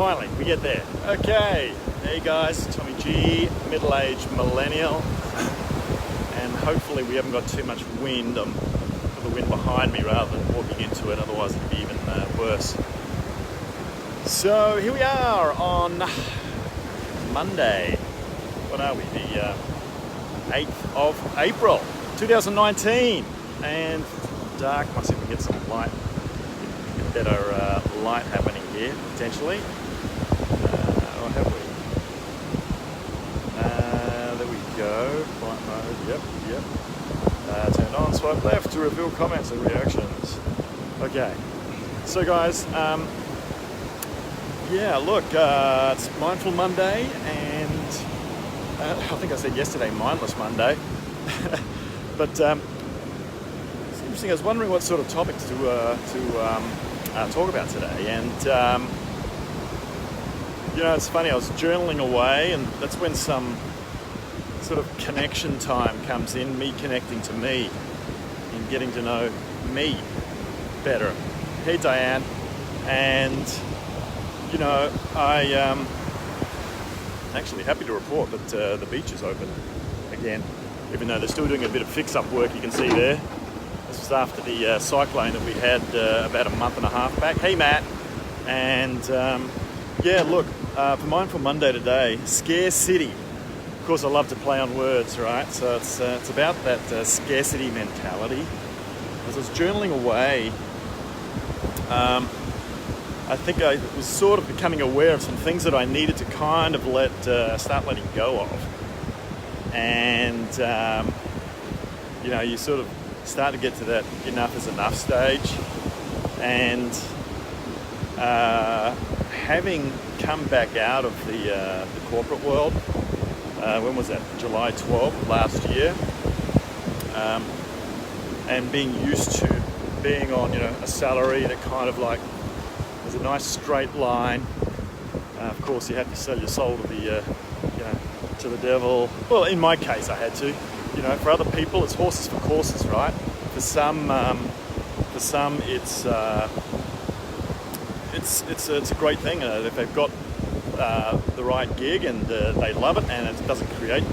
Finally, we get there. Okay, hey guys, Tommy G, middle-aged millennial, and hopefully we haven't got too much wind. I've got the wind behind me rather than walking into it, otherwise it'd be even worse. So here we are on Monday. What are we? The 8th of April, 2019, and dark. Might see if we can get some light, get better light happening here potentially. Or have we? There we go. Flight mode. Yep. Turn on. Swipe left to reveal comments and reactions. Okay. So guys, yeah. Look, it's Mindful Monday, and I think I said yesterday, Mindless Monday. But it's interesting. I was wondering what sort of topics to talk about today, and you know, it's funny. I was journaling away, and that's when some sort of connection time comes in. Me connecting to me, and getting to know me better. Hey, Diane, and you know, I'm actually happy to report that the beach is open again, even though they're still doing a bit of fix-up work. You can see there. This was after the cyclone that we had about a month and a half back. Hey, Matt. And yeah, look, for Mindful Monday today, scarcity. Of course, I love to play on words, right? So it's about that scarcity mentality. As I was journaling away, I think I was sort of becoming aware of some things that I needed to kind of start letting go of. And you know, you sort of start to get to that enough is enough stage. And having come back out of the corporate world, when was that? July 12th last year, and being used to being on, you know, a salary that kind of like was a nice straight line. Of course, you had to sell your soul to the, you know, to the devil. Well, in my case, I had to. You know, for other people, it's horses for courses, right? For some, it's a great thing if they've got the right gig and they love it, and it doesn't create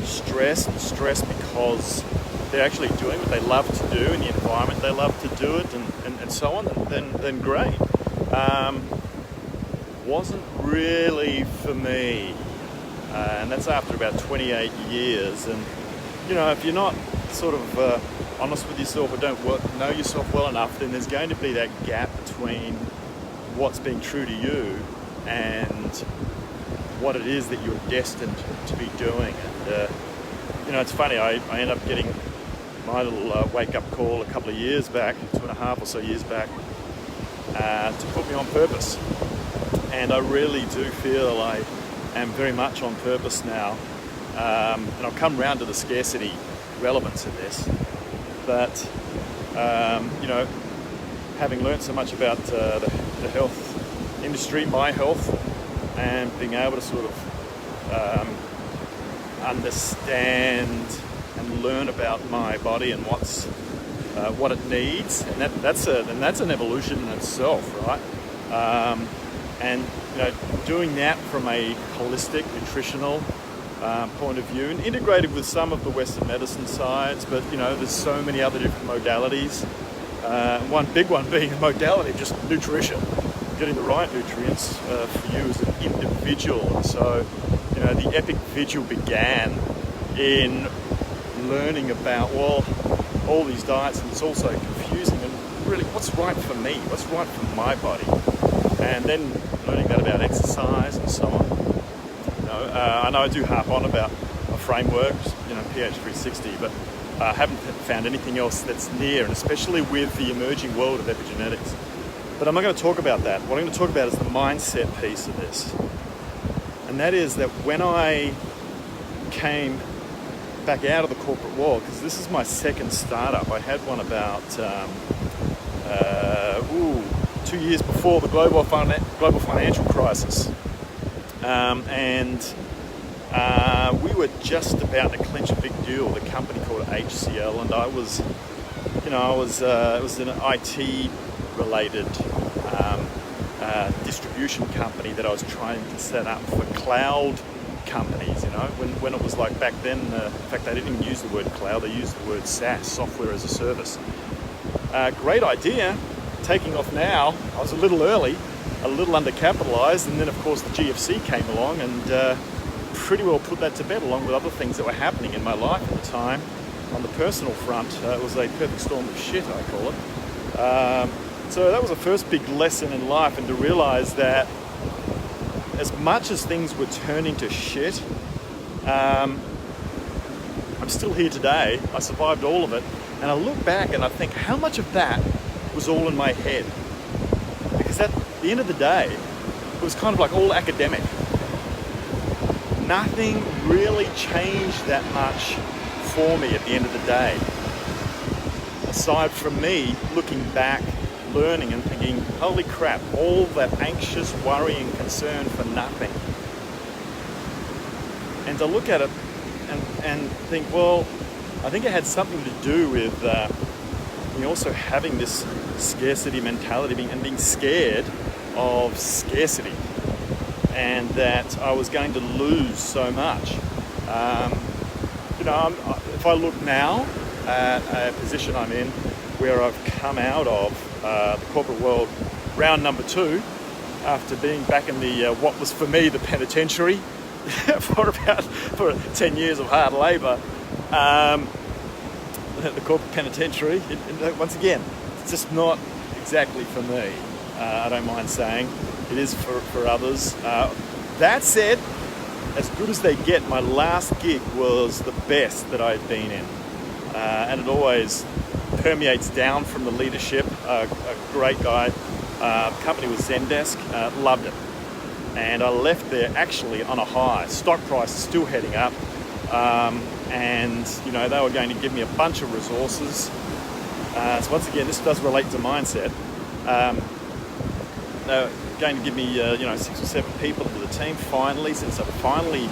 stress because they're actually doing what they love to do in the environment they love to do it, and so on. Then great. Wasn't really for me, and that's after about 28 years. And you know, if you're not sort of honest with yourself or don't know yourself well enough, then there's going to be that gap between what's being true to you and what it is that you're destined to be doing. And you know, it's funny, I ended up getting my little wake-up call a couple of years back, 2.5 or so years back, to put me on purpose. And I really do feel I am very much on purpose now. And I'll come round to the scarcity relevance in this. But, you know, having learned so much about the health industry, my health, and being able to sort of understand and learn about my body and what it needs, and that's an evolution in itself, right? And you know, doing that from a holistic, nutritional point of view, and integrated with some of the Western medicine sides, but you know, there's so many other different modalities. One big one being a modality, just nutrition, getting the right nutrients for you as an individual. And so, you know, the epic vigil began in learning about, well, all these diets, and it's also confusing, and really what's right for me, what's right for my body, and then learning that about exercise and so on. You know, I know I do harp on about a framework, you know, pH 360, but I haven't found anything else that's near, and especially with the emerging world of epigenetics. But I'm not going to talk about that. What I'm going to talk about is the mindset piece of this. And that is that when I came back out of the corporate world, because this is my second startup. I had one about 2 years before the global financial crisis, and we were just about to clinch a big deal with a company called HCL, and it was an IT related distribution company that I was trying to set up for cloud companies, when it was like back then, in fact they didn't even use the word cloud, they used the word SaaS, software as a service. Great idea, taking off now. I was a little early, a little undercapitalized, and then of course the GFC came along and pretty well put that to bed, along with other things that were happening in my life at the time. On the personal front, it was a perfect storm of shit, I call it. So that was the first big lesson in life, and to realize that as much as things were turning to shit, I'm still here today. I survived all of it, and I look back and I think how much of that was all in my head, because at the end of the day it was kind of like all academic. Nothing really changed that much for me at the end of the day, aside from me looking back, learning and thinking, holy crap, all that anxious, worrying, concern for nothing. And to look at it and think, well, I think it had something to do with me also having this scarcity mentality and being scared of scarcity, and that I was going to lose so much. If I look now at a position I'm in where I've come out of the corporate world, round number 2, after being back in the what was for me the penitentiary for 10 years of hard labour, the corporate penitentiary, once again, it's just not exactly for me. I don't mind saying it is for others. That said, as good as they get, my last gig was the best that I'd been in, and it always permeates down from the leadership. A great guy. Company was Zendesk. Loved it, and I left there actually on a high. Stock price is still heading up, and they were going to give me a bunch of resources. So once again, this does relate to mindset. They were going to give me 6 or 7 people to the team finally, since I finally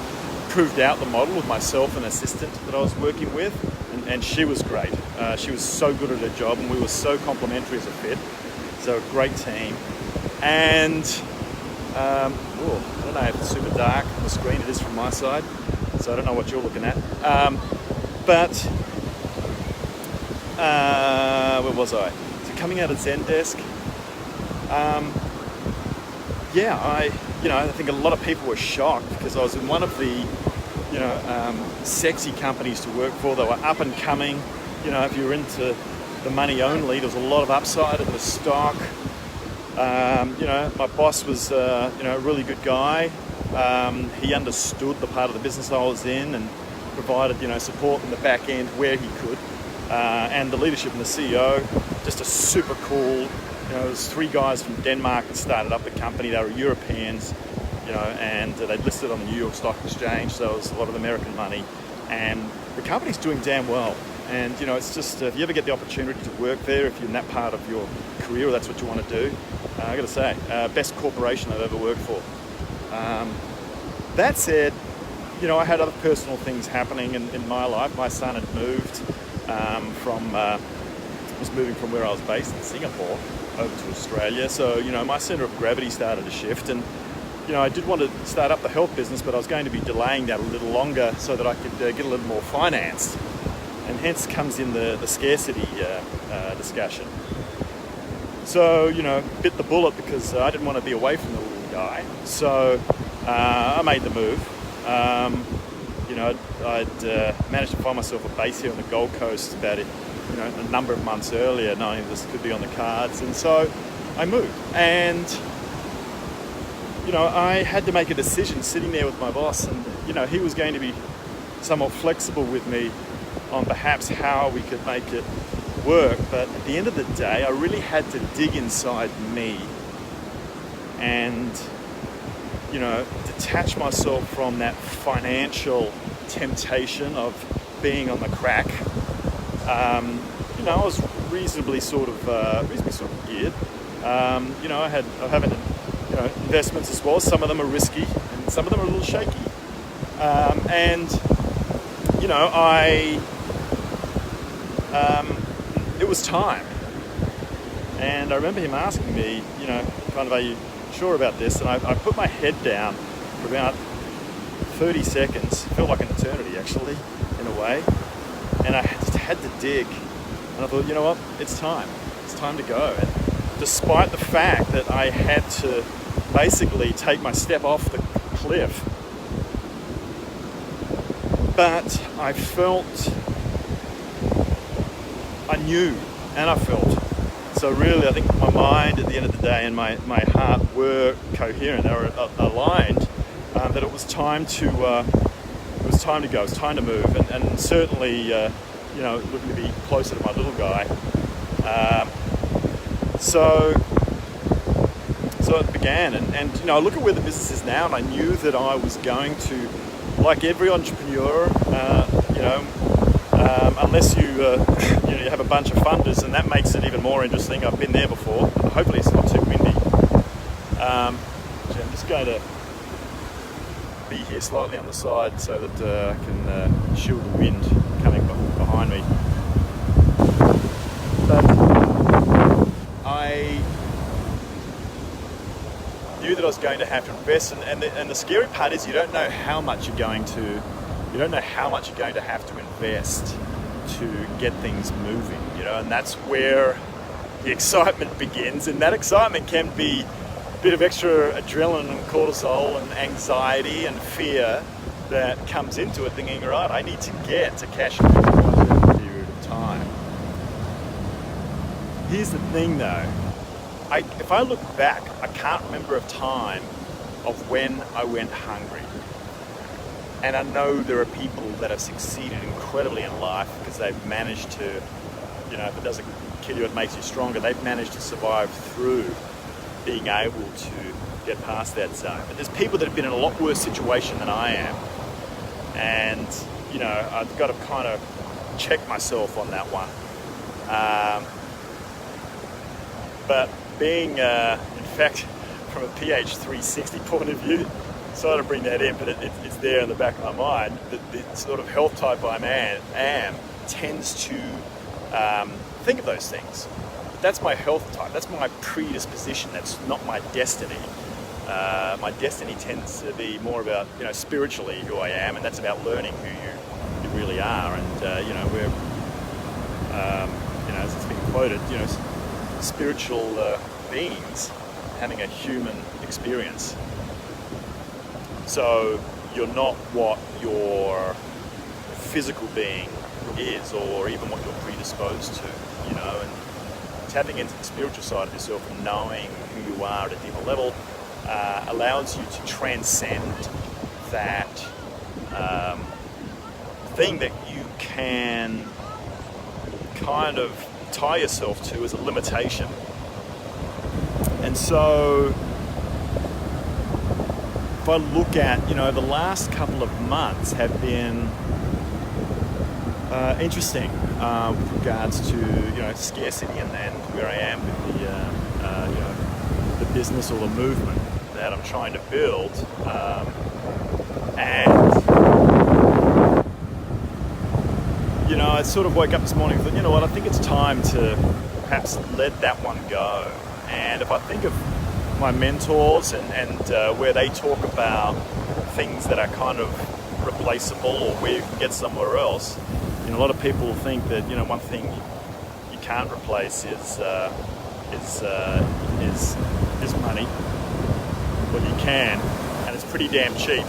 proved out the model with myself and an assistant that I was working with, and she was great. She was so good at her job, and we were so complementary as a fit. So a great team. And I don't know if it's super dark on the screen. It is from my side, so I don't know what you're looking at. Where was I? So coming out of Zendesk, I think a lot of people were shocked because I was in one of the, sexy companies to work for. They were up and coming. If you were into the money only, there was a lot of upside in the stock. My boss was, a really good guy. He understood the part of the business I was in and provided, support in the back end where he could. And the leadership and the CEO, just a super cool. There was 3 guys from Denmark that started up the company. They were Europeans, and they'd listed on the New York Stock Exchange, so it was a lot of American money. And the company's doing damn well. And, it's just, if you ever get the opportunity to work there, if you're in that part of your career or that's what you want to do, I got to say, best corporation I've ever worked for. That said, I had other personal things happening in my life. My son had moved was moving from where I was based in Singapore over to Australia. So, my centre of gravity started to shift, and, I did want to start up the health business, but I was going to be delaying that a little longer so that I could get a little more financed. And hence comes in the scarcity discussion. So, bit the bullet because I didn't want to be away from the little guy. So I made the move. I'd managed to find myself a base here on the Gold Coast about a number of months earlier, knowing this could be on the cards. And so I moved. And, I had to make a decision sitting there with my boss. And, he was going to be somewhat flexible with me on perhaps how we could make it work, but at the end of the day I really had to dig inside me and detach myself from that financial temptation of being on the crack. I was reasonably sort of geared. I have investments as well. Some of them are risky and some of them are a little shaky, it was time. And I remember him asking me, are you sure about this, and I put my head down for about 30 seconds, felt like an eternity actually, in a way, and I just had to dig, and I thought, you know what, it's time to go. And despite the fact that I had to basically take my step off the cliff, but I felt, I knew, and I felt. So really, I think my mind at the end of the day and my heart were coherent. They were aligned. That it was time to go. It was time to move, and certainly, looking to be closer to my little guy. So it began, and I look at where the business is now, and I knew that I was going to, like every entrepreneur, unless you you have a bunch of funders, and that makes it even more interesting. I've been there before. Hopefully it's not too windy. I'm just going to be here slightly on the side so that I can shield the wind coming behind me. But I knew that I was going to have to invest, and the scary part is you don't know how much you're going to have to invest to get things moving, and that's where the excitement begins. And that excitement can be a bit of extra adrenaline and cortisol and anxiety and fear that comes into it, thinking, right, I need to get to cash in a period of time. Here's the thing though, if I look back, I can't remember a time of when I went hungry. And I know there are people that have succeeded incredibly in life because they've managed to, if it doesn't kill you, it makes you stronger. They've managed to survive through being able to get past that zone. But there's people that have been in a lot worse situation than I am. And, I've got to kind of check myself on that one. But being, in fact, from a PH 360 point of view, sorry to bring that in, but it's there in the back of my mind, that the sort of health type I am tends to think of those things. But that's my health type, that's my predisposition, that's not my destiny. My destiny tends to be more about, spiritually who I am, and that's about learning who you really are. And, we're, as it's been quoted, spiritual beings having a human experience. So you're not what your physical being is, or even what you're predisposed to, and tapping into the spiritual side of yourself and knowing who you are at a deeper level allows you to transcend that thing that you can kind of tie yourself to as a limitation. And so if I look at, the last couple of months have been interesting with regards to, scarcity and where I am with the business or the movement that I'm trying to build. I sort of woke up this morning and thought, you know what, I think it's time to perhaps let that one go. And if I think of my mentors and where they talk about things that are kind of replaceable or where you can get somewhere else, a lot of people think that one thing you can't replace is money. Well, you can, and it's pretty damn cheap.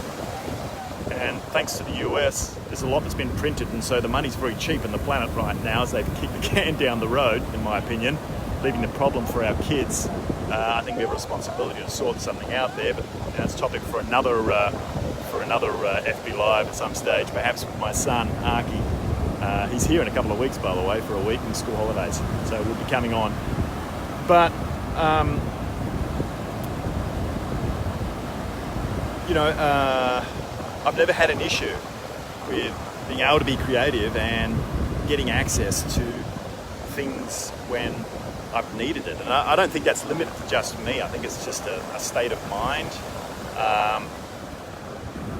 And thanks to the US, there's a lot that's been printed, and so the money's very cheap on the planet right now as they kick the can down the road, in my opinion, leaving the problem for our kids. I think we have a responsibility to sort something out there, but that's a topic for another FB Live at some stage, perhaps with my son, Arky. He's here in a couple of weeks, by the way, for a week in school holidays, so we'll be coming on. But, I've never had an issue with being able to be creative and getting access to things when I've needed it. And I don't think that's limited to just me. I think it's just a state of mind.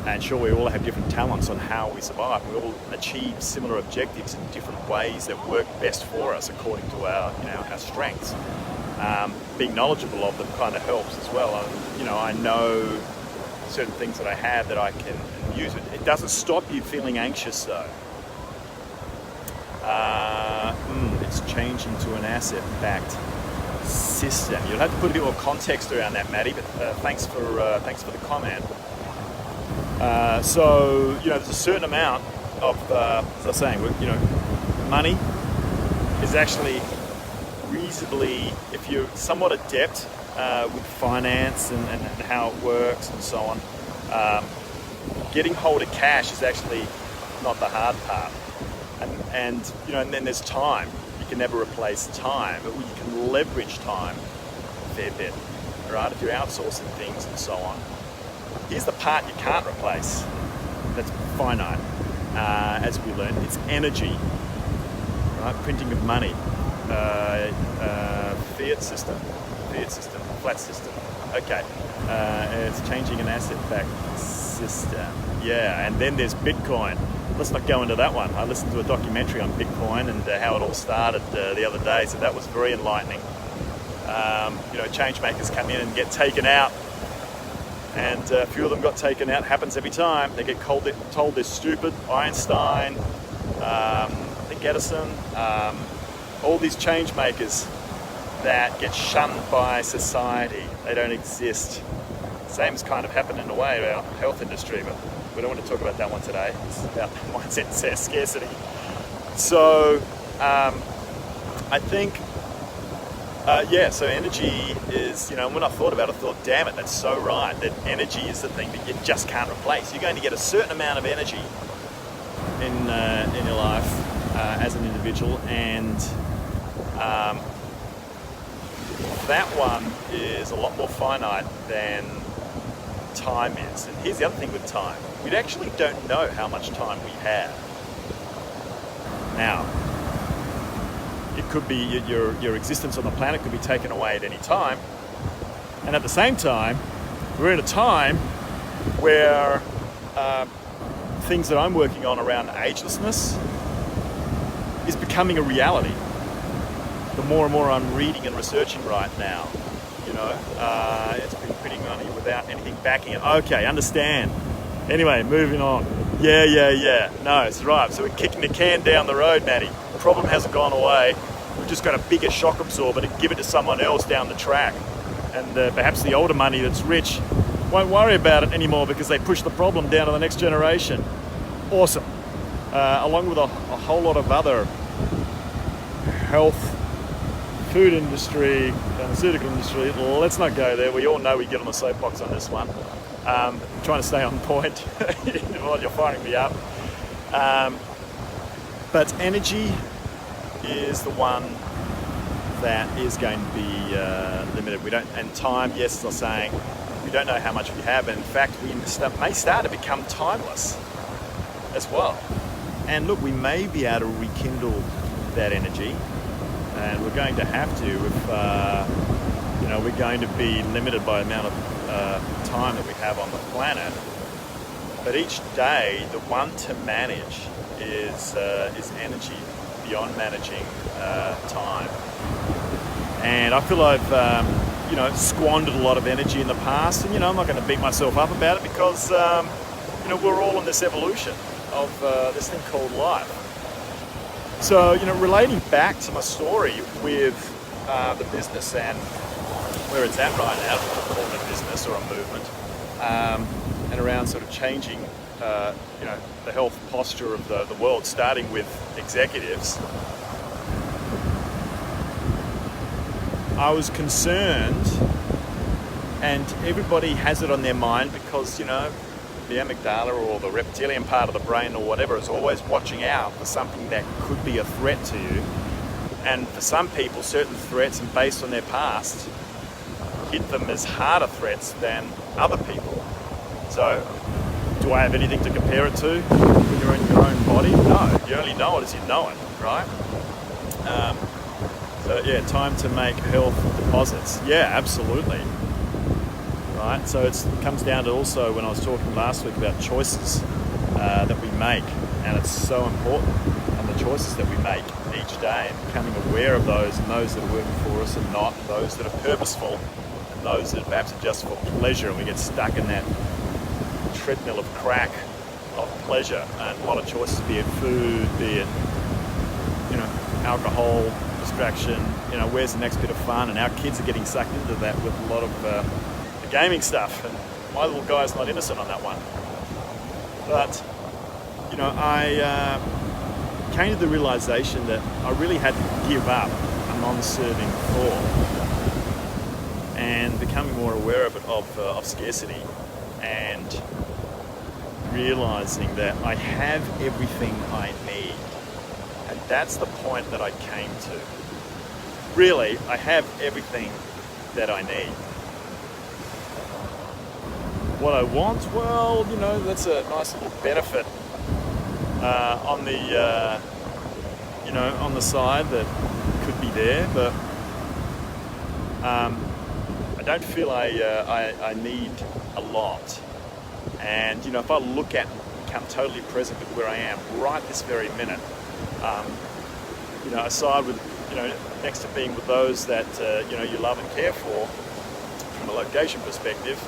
And sure, we all have different talents on how we survive. We all achieve similar objectives in different ways that work best for us according to our strengths. being knowledgeable of them kind of helps as well. I know certain things that I have that I can use. It doesn't stop you feeling anxious though. It's changing to an asset-backed system. You'll have to put a bit more context around that, Maddie. But thanks for the comment. So there's a certain amount of, as I was saying, money is actually reasonably, if you're somewhat adept with finance and how it works and so on, getting hold of cash is actually not the hard part. And then there's time. You can never replace time, but you can leverage time a fair bit, right? If you're outsourcing things and so on. Here's the part you can't replace. That's finite, as we learned. It's energy, right? Printing of money, fiat system, flat system. Okay, it's changing an asset-backed system. Yeah, and then there's Bitcoin. Let's not go into that one. I listened to a documentary on Bitcoin and how it all started the other day, so that was very enlightening. Change makers come in and get taken out, and a few of them got taken out. Happens every time. They get told they're stupid. Einstein, I think Edison, all these change makers that get shunned by society. They don't exist. Same's kind of happened in a way about the health industry, but we don't want to talk about that one today. It's about mindset and scarcity. So I think, so energy is, when I thought about it, I thought, damn it, that's so right, that energy is the thing that you just can't replace. You're going to get a certain amount of energy in your life as an individual, and that one is a lot more finite than time is. And here's the other thing with time. We actually don't know how much time we have. Now, it could be your existence on the planet could be taken away at any time. And at the same time, we're in a time where things that I'm working on around agelessness is becoming a reality. The more and more I'm reading and researching right now, it's been printing money without anything backing it. Okay, understand. Anyway, moving on. Yeah. No, it's right. So we're kicking the can down the road, Matty. The problem hasn't gone away. We've just got a bigger shock absorber to give it to someone else down the track. And perhaps the older money that's rich won't worry about it anymore because they push the problem down to the next generation. Awesome. Along with a whole lot of other health, food industry, pharmaceutical industry. Let's not go there. We all know we get on the soapbox on this one. Trying to stay on point while you're firing me up. But energy is the one that is going to be limited. And time, yes, as I was saying, we don't know how much we have. And in fact, we may start to become timeless as well. And look, we may be able to rekindle that energy. And we're going to have to if, we're going to be limited by the amount of time that we have on the planet. But each day, the one to manage is energy beyond managing time. And I feel I've, squandered a lot of energy in the past. And, I'm not going to beat myself up about it because, we're all in this evolution of this thing called life. So, relating back to my story with the business and where it's at right now, call it a business or a movement, and around sort of changing, the health posture of the world, starting with executives, I was concerned, and everybody has it on their mind because, the amygdala or the reptilian part of the brain or whatever is always watching out for something that could be a threat to you. And for some people, certain threats, and based on their past, hit them as harder threats than other people. So, do I have anything to compare it to when you're in your own body? No, you only know it as you know it, right? Time to make health deposits. Yeah, absolutely. Right, so it comes down to also when I was talking last week about choices that we make, and it's so important on the choices that we make each day, and becoming aware of those, and those that are working for us and not, and those that are purposeful, and those that perhaps are just for pleasure, and we get stuck in that treadmill of crack of pleasure. And a lot of choices, be it food, be it, alcohol, distraction, where's the next bit of fun, and our kids are getting sucked into that with a lot of the gaming stuff, and my little guy's not innocent on that one. But I came to the realization that I really had to give up a non-serving thought, and becoming more aware of scarcity, and realizing that I have everything I need. And that's the point that I came to. Really, I have everything that I need. What I want, well, that's a nice little benefit on the side that could be there, but I don't feel I need a lot. And if I look at and become totally present with where I am right this very minute, aside with next to being with those that you love and care for from a location perspective,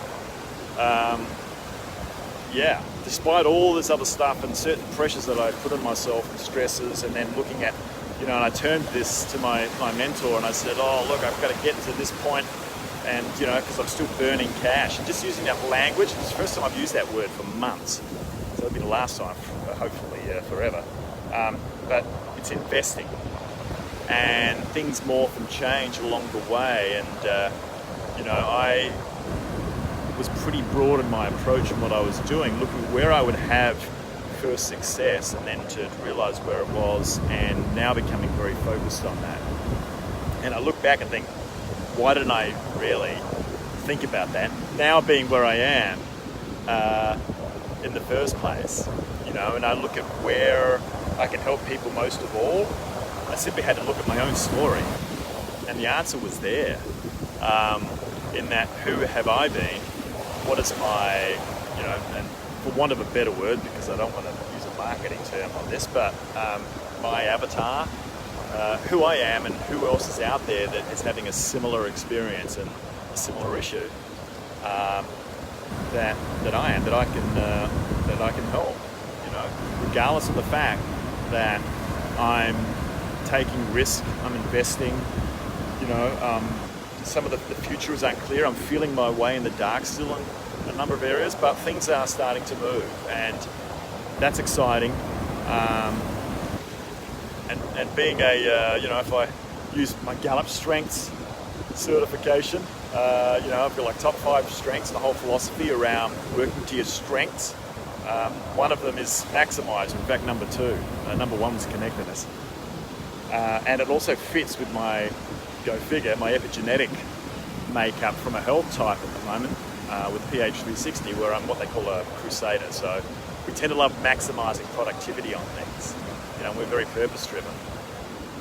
despite all this other stuff and certain pressures that I put on myself and stresses, and then looking at, and I turned this to my mentor and I said, oh look, I've got to get to this point, and because I'm still burning cash, and just using that language. It's the first time I've used that word for months, so it'll be the last time, hopefully forever. But it's investing, and things morph and change along the way, and I was pretty broad in my approach and what I was doing, looking where I would have first success, and then to realize where it was, and now becoming very focused on that. And I look back and think, why didn't I really think about that? Now being where I am in the first place, and I look at where I can help people most of all, I simply had to look at my own story, and the answer was there. In that, who have I been? What is my, and for want of a better word, because I don't want to use a marketing term on this, but my avatar, who I am and who else is out there that is having a similar experience and a similar issue that I am, that I can help, regardless of the fact that I'm taking risk, I'm investing, some of the future is unclear. I'm feeling my way in the dark still in a number of areas, but things are starting to move, and that's exciting. And being if I use my Gallup Strengths certification, I've got like top 5 strengths, the whole philosophy around working to your strengths. One of them is maximize. In fact, number 2. Number 1 was connectedness. And it also fits with my, go figure, my epigenetic makeup from a health type at the moment with PH360, where I'm what they call a crusader. So we tend to love maximizing productivity on things. We're very purpose driven.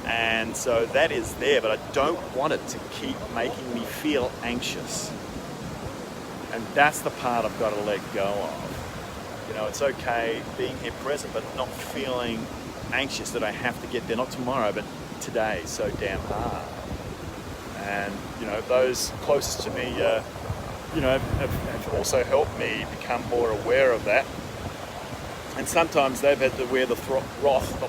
And so that is there, but I don't want it to keep making me feel anxious. And that's the part I've got to let go of. It's okay being here present, but not feeling anxious that I have to get there, not tomorrow, but today, so damn hard. And, those closest to me, have also helped me become more aware of that. And sometimes they've had to wear the wrath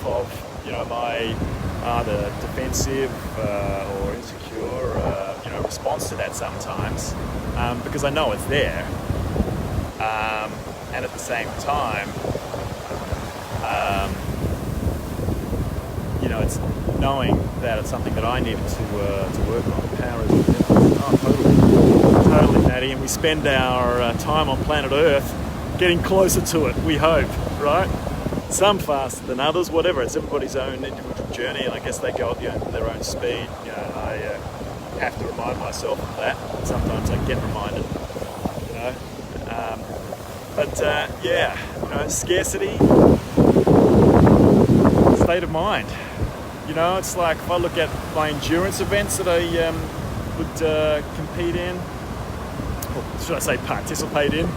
of, my either defensive or insecure, response to that sometimes, because I know it's there. And at the same time, it's knowing that it's something that I needed to work on. Power is totally, Natty. And we spend our time on planet Earth getting closer to it, we hope, right? Some faster than others, whatever. It's everybody's own individual journey, and I guess they go at their own speed. I have to remind myself of that. Sometimes I get reminded, scarcity, state of mind. It's like if I look at my endurance events that I would compete in, or should I say participate in.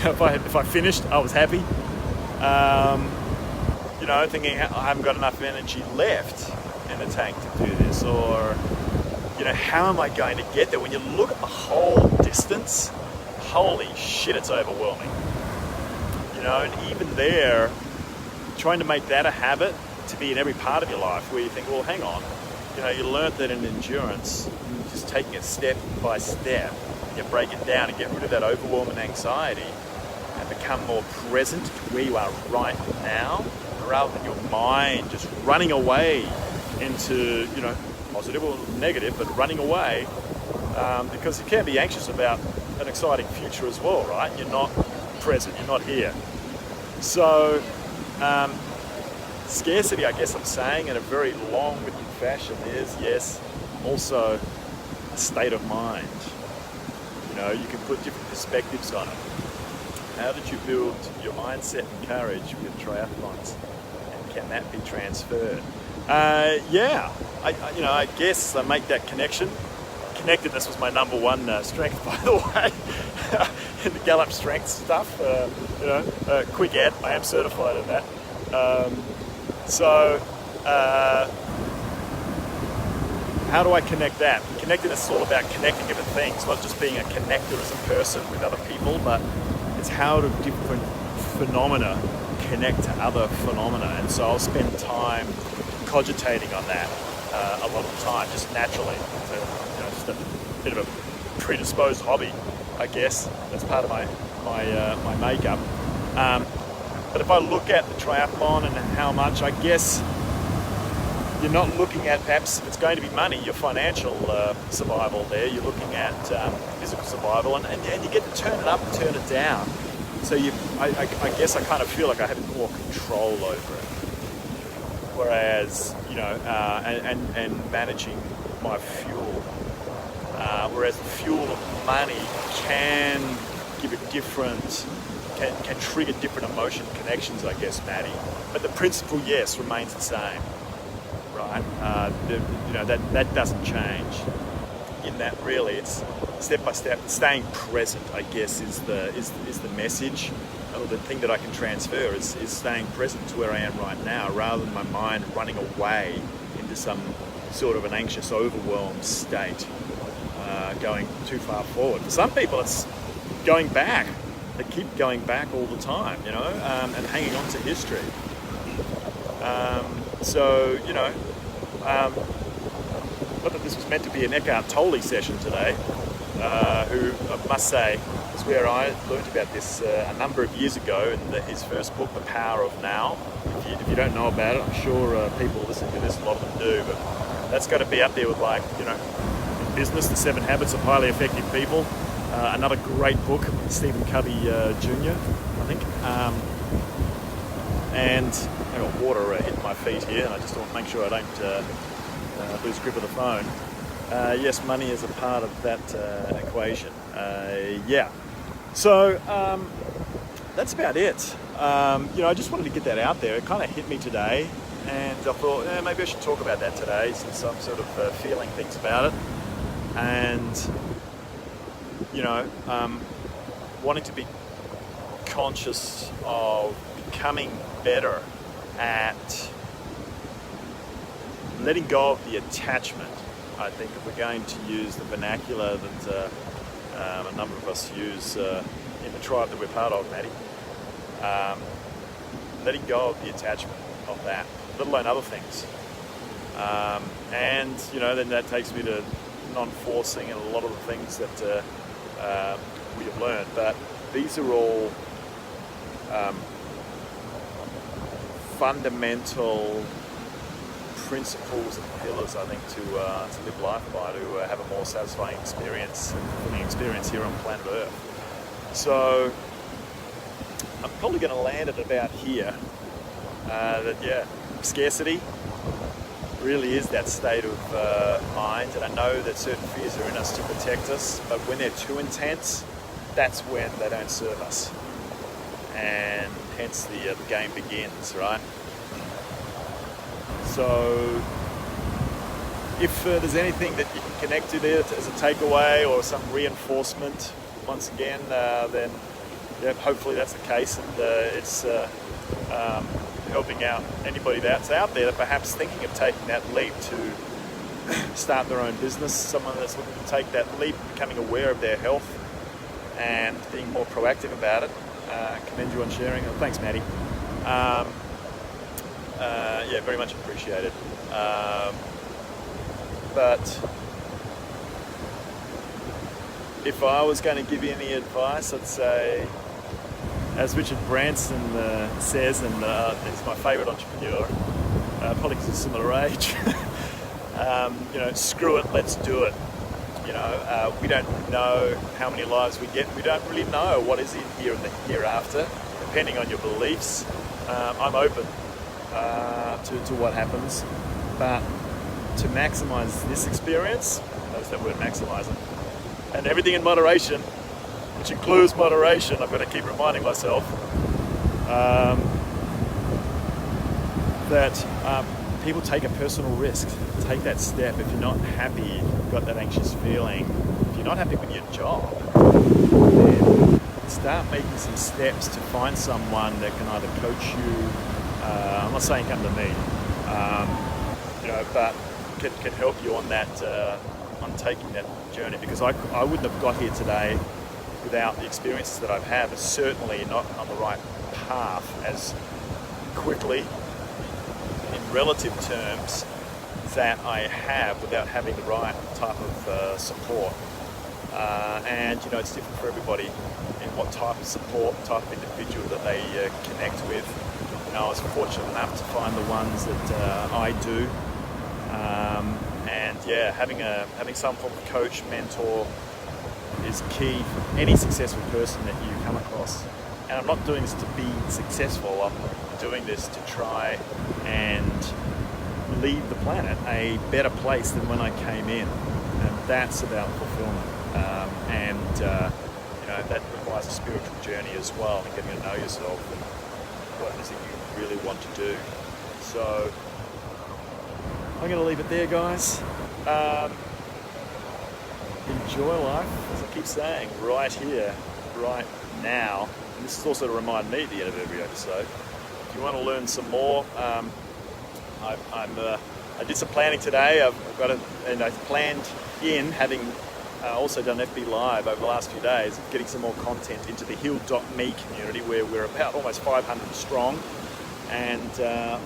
If I finished, I was happy. thinking I haven't got enough energy left in the tank to do this, or how am I going to get there? When you look at the whole distance, holy shit, it's overwhelming. And even there, trying to make that a habit to be in every part of your life, where you think, well, hang on, you learnt that in endurance, just taking it step by step, you break it down and get rid of that overwhelming anxiety and become more present to where you are right now, rather than your mind just running away into, positive or negative, but running away, because you can be anxious about an exciting future as well, right? You're not present, you're not here. So, scarcity, I guess I'm saying, in a very long-winded fashion, is, yes, also a state of mind. You can put different perspectives on it. How did you build your mindset and courage with triathlons? And can that be transferred? I guess I make that connection. Connectedness was my number one strength, by the way. In the Gallup strength stuff, quick ad, I am certified in that. How do I connect that? Connectedness is all about connecting different things, not just being a connector as a person with other people, but it's how do different phenomena connect to other phenomena. And so I'll spend time cogitating on that a lot of the time, just naturally. So, just a bit of a predisposed hobby, I guess. That's part of my makeup. But if I look at the triathlon and how much, I guess you're not looking at, perhaps if it's going to be money, your financial survival there. You're looking at physical survival, and you get to turn it up and turn it down. So I guess I kind of feel like I have more control over it. Whereas, and managing my fuel. Whereas the fuel of money can give a different, can trigger different emotion connections, I guess, Maddie. But the principle, yes, remains the same, right? That doesn't change. In that, really, it's step by step, staying present, I guess, is the message. Or the thing that I can transfer is staying present to where I am right now, rather than my mind running away into some sort of an anxious, overwhelmed state, going too far forward. For some people, it's going back. They keep going back all the time, and hanging on to history. Not that this was meant to be an Eckhart Tolle session today, who I must say is where I learned about this a number of years ago in his first book, The Power of Now. If you don't know about it, I'm sure people listening to this, a lot of them do, but that's got to be up there with, like, in business, The 7 Habits of Highly Effective People. Another great book, Stephen Covey Jr., I think. And I've got water hitting my feet here, and I just want to make sure I don't lose grip of the phone. Yes, money is a part of that equation. So that's about it. I just wanted to get that out there. It kind of hit me today, and I thought maybe I should talk about that today, since I'm sort of feeling things about it. And wanting to be conscious of becoming better at letting go of the attachment. I think if we're going to use the vernacular that a number of us use in the tribe that we're part of, Maddie, letting go of the attachment of that, let alone other things. Then that takes me to non-forcing and a lot of the things that we have learned. But these are all fundamental principles and pillars, I think, to live life by, to have a more satisfying experience, fulfilling experience here on planet Earth. So I'm probably going to land at about here. Scarcity really is that state of mind, and I know that certain fears are in us to protect us, but when they're too intense, that's when they don't serve us, and hence the game begins, right? So if there's anything that you can connect to there as a takeaway or some reinforcement, once again, then hopefully that's the case, and it's helping out anybody that's out there that perhaps thinking of taking that leap to start their own business, someone that's looking to take that leap, becoming aware of their health and being more proactive about it. Commend you on sharing. Oh, thanks, Maddie. Yeah, very much appreciated. But if I was going to give you any advice, I'd say, as Richard Branson says, and he's my favourite entrepreneur, probably because he's a similar age, screw it, let's do it. We don't know how many lives we get. We don't really know what is in here and the hereafter, depending on your beliefs. I'm open to what happens, but to maximise this experience, notice that word maximising, and everything in moderation, which includes moderation, I've got to keep reminding myself that people take a personal risk. Take that step. If you're not happy, you've got that anxious feeling, if you're not happy with your job, then start making some steps to find someone that can either coach you, I'm not saying come to me, but can help you on that, on taking that journey, because I wouldn't have got here today without the experiences that I've had, but certainly not on the right path as quickly in relative terms that I have without having the right type of support. And it's different for everybody in what type of support, type of individual that they connect with. I was fortunate enough to find the ones that I do. Having some form of coach, mentor is key for any successful person that you come across. And I'm not doing this to be successful, I'm doing this to try and leave the planet a better place than when I came in. And that's about fulfillment. That requires a spiritual journey as well, and getting to know yourself and what is it you really want to do. So I'm going to leave it there, guys. Enjoy life, as I keep saying, right here, right now. And this is also to remind me at the end of every episode. If you want to learn some more, I did some planning today. I planned in having also done FB Live over the last few days, getting some more content into the heal.me community, where we're about almost 500 strong, and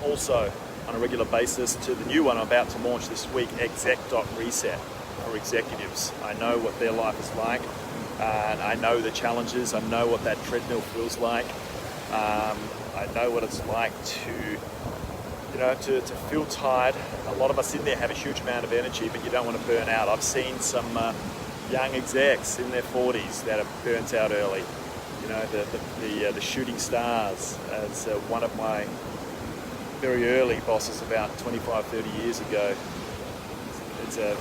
also on a regular basis to the new one I'm about to launch this week, exec.reset for executives. I know what their life is like, and I know the challenges, I know what that treadmill feels like, I know what it's like to feel tired. A lot of us in there have a huge amount of energy, but you don't want to burn out. I've seen some young execs in their 40s that have burnt out early. The shooting stars. As one of my very early bosses about 25, 30 years ago, it's a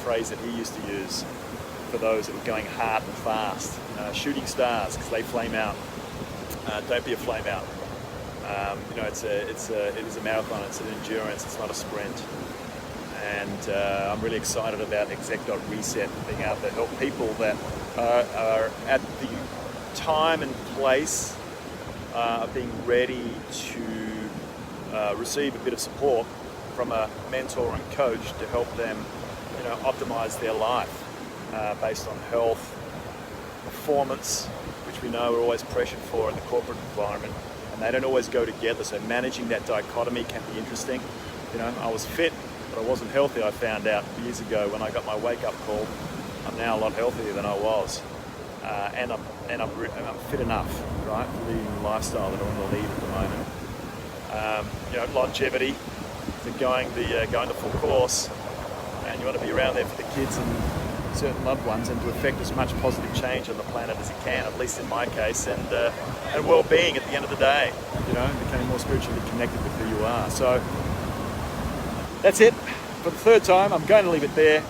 phrase that he used to use for those that were going hard and fast. Shooting stars, because they flame out. Don't be a flame out. It is a marathon, it's an endurance, it's not a sprint. And I'm really excited about exec.reset, being able to help people that are at the time and place of being ready to receive a bit of support from a mentor and coach to help them optimize their life based on health, performance, which we know we're always pressured for in the corporate environment. They don't always go together, so managing that dichotomy can be interesting. I was fit, but I wasn't healthy. I found out years ago when I got my wake-up call. I'm now a lot healthier than I was, and I'm fit enough, right, for the lifestyle that I want to lead at the moment. Longevity, so going the full course, and you want to be around there for the kids and certain loved ones, and to affect as much positive change on the planet as you can, at least in my case, and well-being at the end of the day, becoming more spiritually connected with who you are. So that's it for the third time. I'm going to leave it there.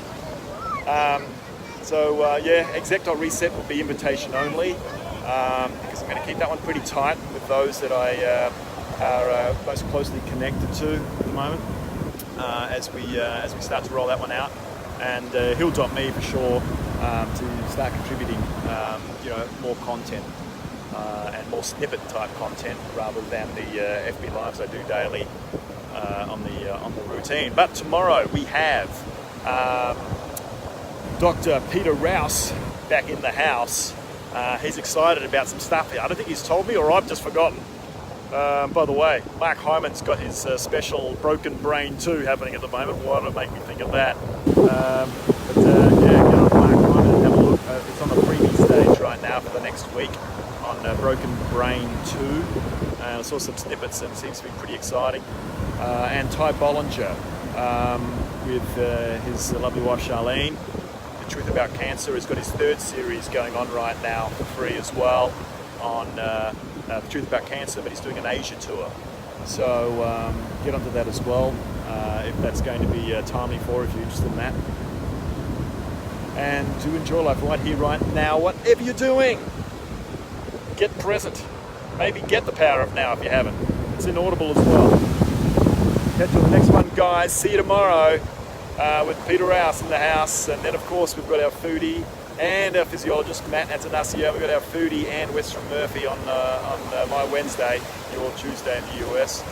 Exec.reset will be invitation only, because I'm going to keep that one pretty tight with those that I are most closely connected to at the moment, as we start to roll that one out. And heal.me for sure, to start contributing more content and more snippet type content rather than the FB Lives I do daily on the routine. But tomorrow we have Dr. Peter Rouse back in the house. He's excited about some stuff. I don't think he's told me, or I've just forgotten. By the way, Mark Hyman's got his special Broken Brain 2 happening at the moment. Why did it make me think of that? Yeah, get on Mark Hyman and have a look. It's on the preview stage right now for the next week on Broken Brain 2. I saw some snippets and it seems to be pretty exciting. And Ty Bollinger with his lovely wife Charlene. The Truth About Cancer has got his third series going on right now for free as well on The Truth About Cancer, but he's doing an Asia tour. So get onto that as well if that's going to be timely for if you're interested in that. And do enjoy life right here, right now, whatever you're doing. Get present. Maybe get the Power Up Now if you haven't. It's in Audible as well. Catch you on the next one, guys. See you tomorrow with Peter Rouse in the house. And then, of course, we've got our foodie and our physiologist, Matt Antanasio. We've got our foodie and Western Murphy on my Wednesday, your Tuesday in the US.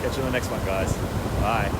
Catch you on the next one, guys. Bye.